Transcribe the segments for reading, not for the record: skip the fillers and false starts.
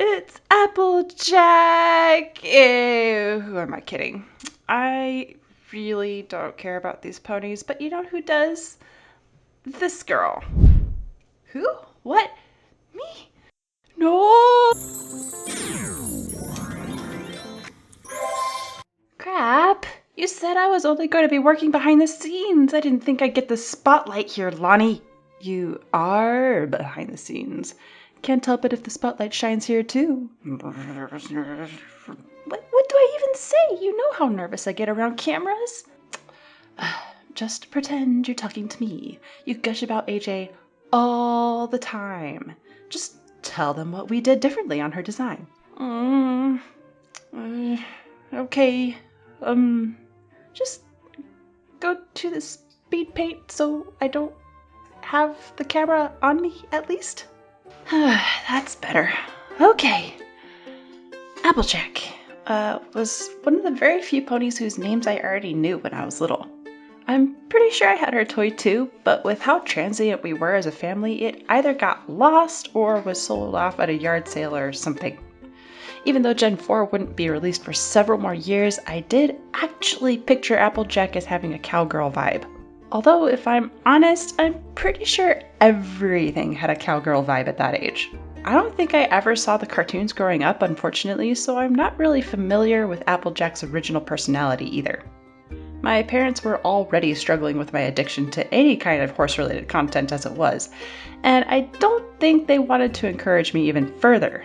It's Applejack! Ew, who am I kidding? I really don't care about these ponies, but you know who does? This girl. Who? What? Me? No! Crap! You said I was only going to be working behind the scenes. I didn't think I'd get the spotlight here, Lani. You are behind the scenes. Can't help it if the spotlight shines here, too. What do I even say? You know how nervous I get around cameras. Just pretend you're talking to me. You gush about AJ all the time. Just tell them what we did differently on her design. Okay. Just go to the speed paint so I don't have the camera on me, at least. That's better. Okay. Applejack was one of the very few ponies whose names I already knew when I was little. I'm pretty sure I had her toy too, but with how transient we were as a family, it either got lost or was sold off at a yard sale or something. Even though Gen 4 wouldn't be released for several more years, I did actually picture Applejack as having a cowgirl vibe. Although, if I'm honest, I'm pretty sure everything had a cowgirl vibe at that age. I don't think I ever saw the cartoons growing up, unfortunately, so I'm not really familiar with Applejack's original personality either. My parents were already struggling with my addiction to any kind of horse-related content as it was, and I don't think they wanted to encourage me even further.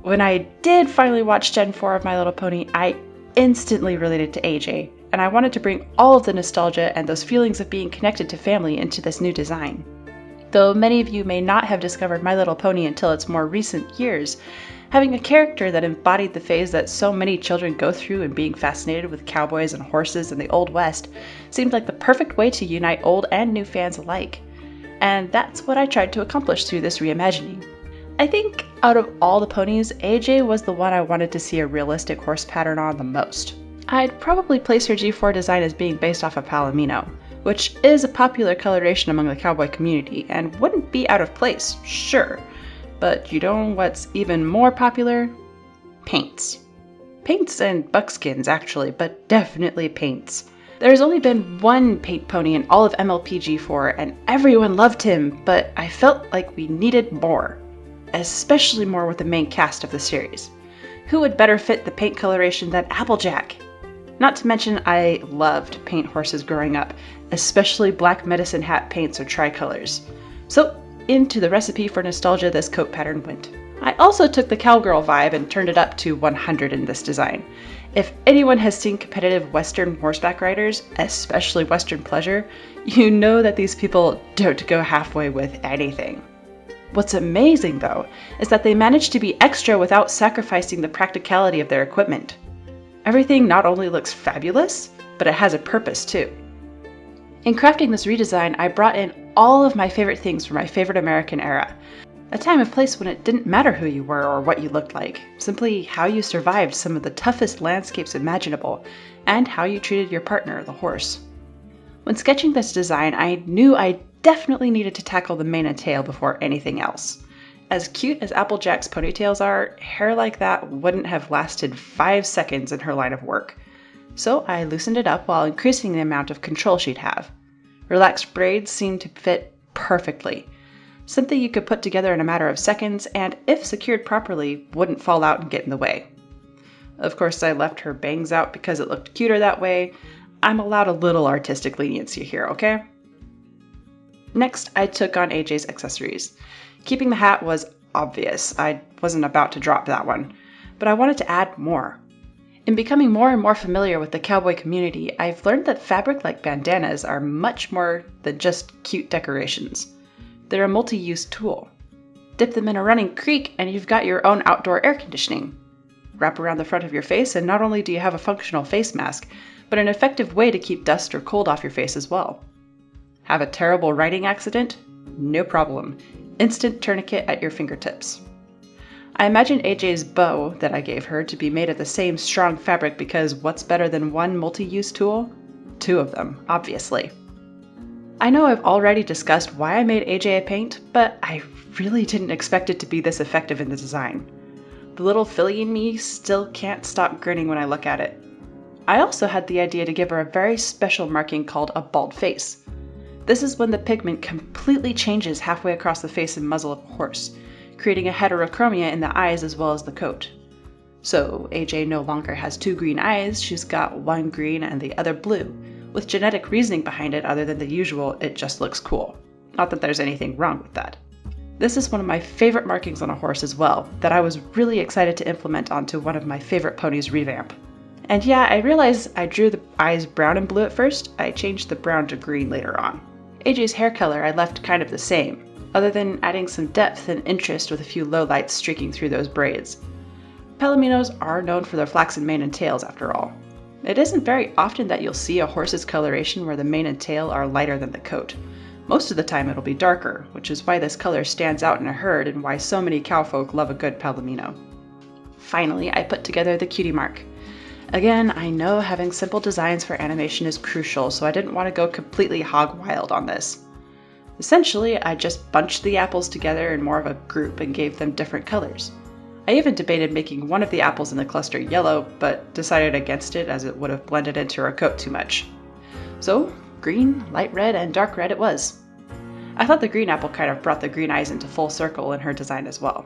When I did finally watch Gen 4 of My Little Pony, I instantly related to AJ, and I wanted to bring all of the nostalgia and those feelings of being connected to family into this new design. Though many of you may not have discovered My Little Pony until its more recent years, having a character that embodied the phase that so many children go through in being fascinated with cowboys and horses in the Old West seemed like the perfect way to unite old and new fans alike. And that's what I tried to accomplish through this reimagining. I think out of all the ponies, AJ was the one I wanted to see a realistic horse pattern on the most. I'd probably place her G4 design as being based off of Palomino, which is a popular coloration among the cowboy community and wouldn't be out of place, sure. But you know what's even more popular? Paints. Paints and buckskins, actually, but definitely paints. There's only been one paint pony in all of MLP G4, and everyone loved him, but I felt like we needed more. Especially more with the main cast of the series. Who would better fit the paint coloration than Applejack? Not to mention I loved paint horses growing up, especially black medicine hat paints or tricolors. So into the recipe for nostalgia this coat pattern went. I also took the cowgirl vibe and turned it up to 100 in this design. If anyone has seen competitive Western horseback riders, especially Western pleasure, you know that these people don't go halfway with anything. What's amazing, though, is that they managed to be extra without sacrificing the practicality of their equipment. Everything not only looks fabulous, but it has a purpose, too. In crafting this redesign, I brought in all of my favorite things from my favorite American era. A time and place when it didn't matter who you were or what you looked like, simply how you survived some of the toughest landscapes imaginable, and how you treated your partner, the horse. When sketching this design, I knew I definitely needed to tackle the mane and tail before anything else. As cute as Applejack's ponytails are, hair like that wouldn't have lasted 5 seconds in her line of work. So I loosened it up while increasing the amount of control she'd have. Relaxed braids seemed to fit perfectly. Something you could put together in a matter of seconds and, if secured properly, wouldn't fall out and get in the way. Of course, I left her bangs out because it looked cuter that way. I'm allowed a little artistic leniency here, okay? Next, I took on AJ's accessories. Keeping the hat was obvious. I wasn't about to drop that one, but I wanted to add more. In becoming more and more familiar with the cowboy community, I've learned that fabric like bandanas are much more than just cute decorations. They're a multi-use tool. Dip them in a running creek and you've got your own outdoor air conditioning. Wrap around the front of your face and not only do you have a functional face mask, but an effective way to keep dust or cold off your face as well. Have a terrible riding accident? No problem. Instant tourniquet at your fingertips. I imagine AJ's bow that I gave her to be made of the same strong fabric because what's better than one multi-use tool? 2 of them, obviously. I know I've already discussed why I made AJ a paint, but I really didn't expect it to be this effective in the design. The little filly in me still can't stop grinning when I look at it. I also had the idea to give her a very special marking called a bald face. This is when the pigment completely changes halfway across the face and muzzle of a horse, creating a heterochromia in the eyes as well as the coat. So AJ no longer has 2 green eyes, she's got 1 green and the other blue, with genetic reasoning behind it other than the usual it just looks cool. Not that there's anything wrong with that. This is one of my favorite markings on a horse as well, that I was really excited to implement onto one of my favorite ponies' revamp. And yeah, I realize I drew the eyes brown and blue at first, I changed the brown to green later on. AJ's hair color I left kind of the same, other than adding some depth and interest with a few lowlights streaking through those braids. Palominos are known for their flaxen mane and tails after all. It isn't very often that you'll see a horse's coloration where the mane and tail are lighter than the coat. Most of the time it'll be darker, which is why this color stands out in a herd and why so many cowfolk love a good palomino. Finally, I put together the Cutie Mark. Again, I know having simple designs for animation is crucial, so I didn't want to go completely hog wild on this. Essentially, I just bunched the apples together in more of a group and gave them different colors. I even debated making one of the apples in the cluster yellow, but decided against it as it would have blended into her coat too much. So, green, light red, and dark red it was. I thought the green apple kind of brought the green eyes into full circle in her design as well.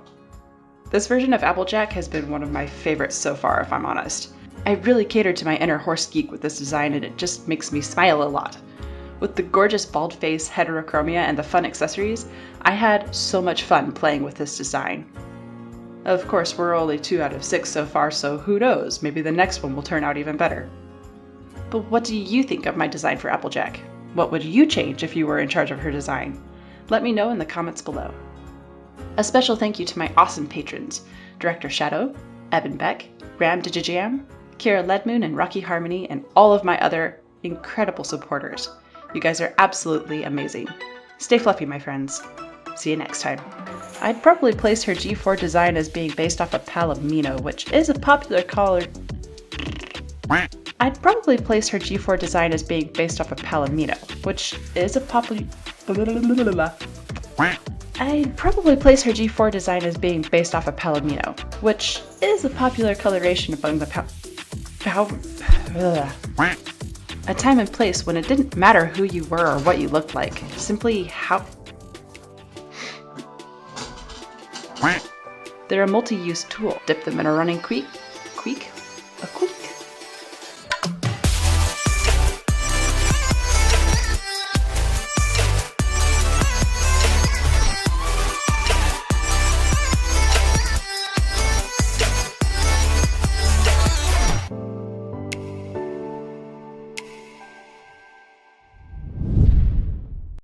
This version of Applejack has been one of my favorites so far, if I'm honest. I really catered to my inner horse geek with this design and it just makes me smile a lot. With the gorgeous bald face, heterochromia, and the fun accessories, I had so much fun playing with this design. Of course, we're only 2 out of 6 so far, so who knows, maybe the next one will turn out even better. But what do you think of my design for Applejack? What would you change if you were in charge of her design? Let me know in the comments below. A special thank you to my awesome patrons, Director Shadow, Evan Beck, Ram Digijam, Kira Ledmoon, and Rocky Harmony, and all of my other incredible supporters. You guys are absolutely amazing. Stay fluffy, my friends. See you next time. I'd probably place her G4 design as being based off a palomino, which is a popular color. I'd probably place her G4 design as being based off a palomino, which is a popular. I'd probably place her G4 design as being based off a palomino, which is a popular coloration among the a time and place when it didn't matter who you were or what you looked like, simply how. They're a multi-use tool. Dip them in a running creek, a quick.